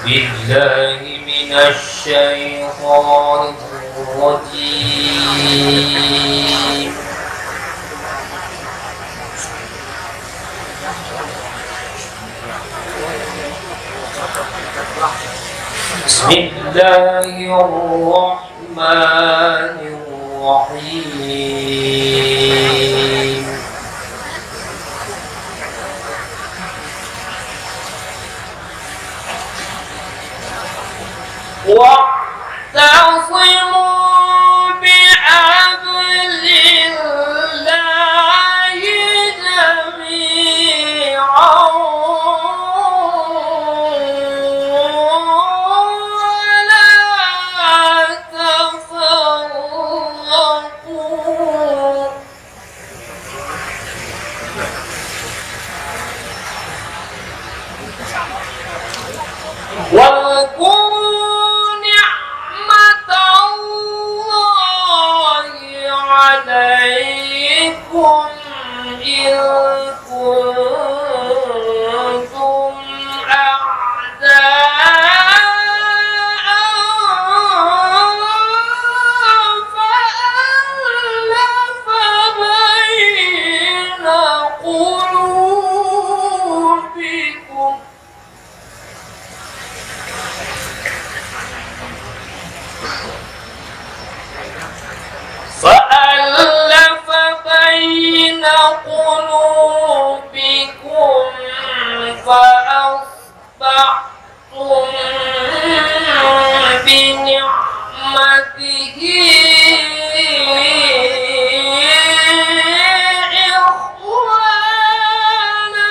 بالله من الشيطان الرجيم. بسم الله الرحمن الرحيم. واعتصموا بحبل الله جميعا ولا تفرقوا واذكروا نعمة الله عليكم إذ كنتم أعداء فألف بين قلوبكم فأصبحتم بنعمته إخوانا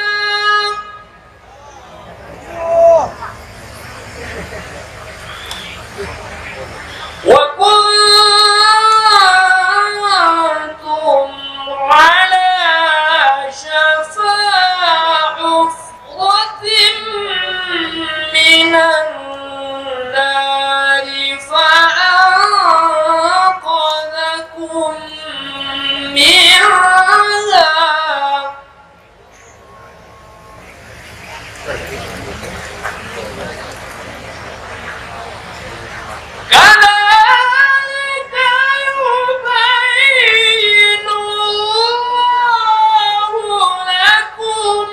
وكنتم على شفا حفرة من النار فأنقذكم منها كذلك يبين الله لكم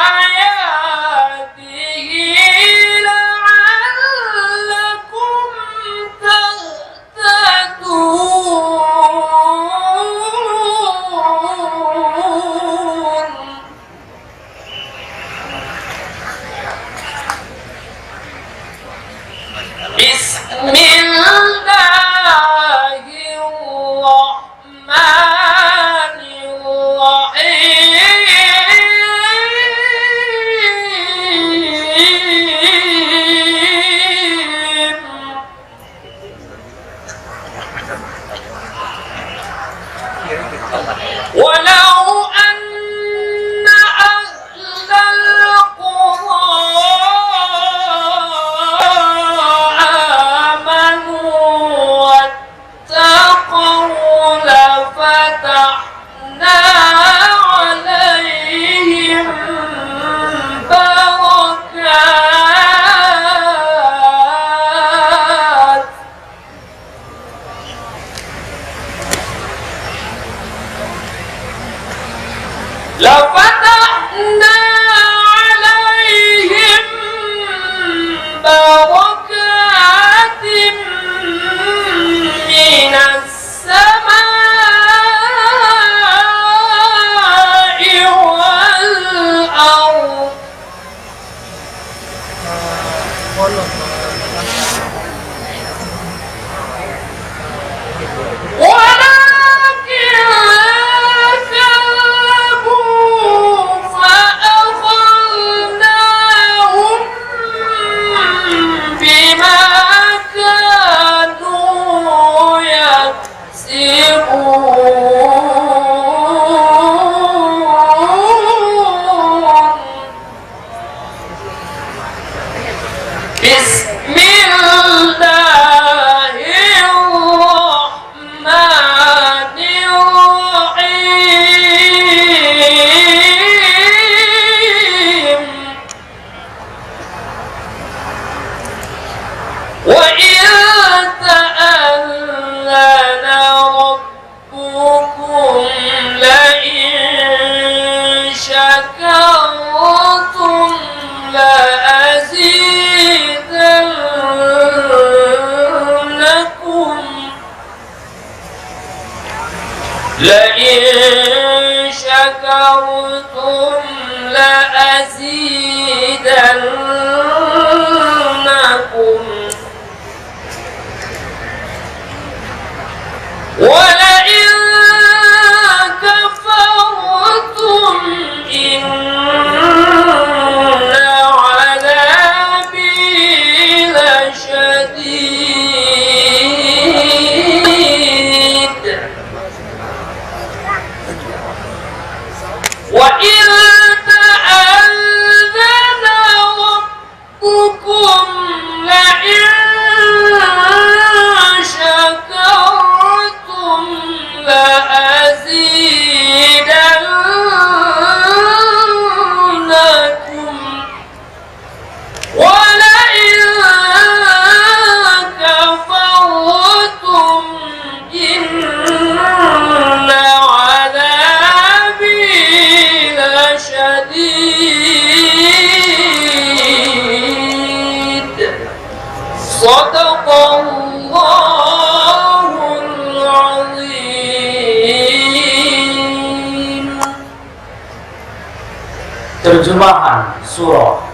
آياته لعلكم تهتدون. بسم الله الرحمن الرحيم. ولو أن أهل القرى آمنوا واتقوا لفتحنا عليهم بركات بركات من السماء والأرض ولكن كذبوا شكرتم لأزيدنكم ولئن كفرتم إن عذابي لشديد وإذ تأذن ربكم لئن شكرتم لأزيدنكم ولئن كفرتم إن عذابي لشديد صدق الله العظيم. Terjemahan surah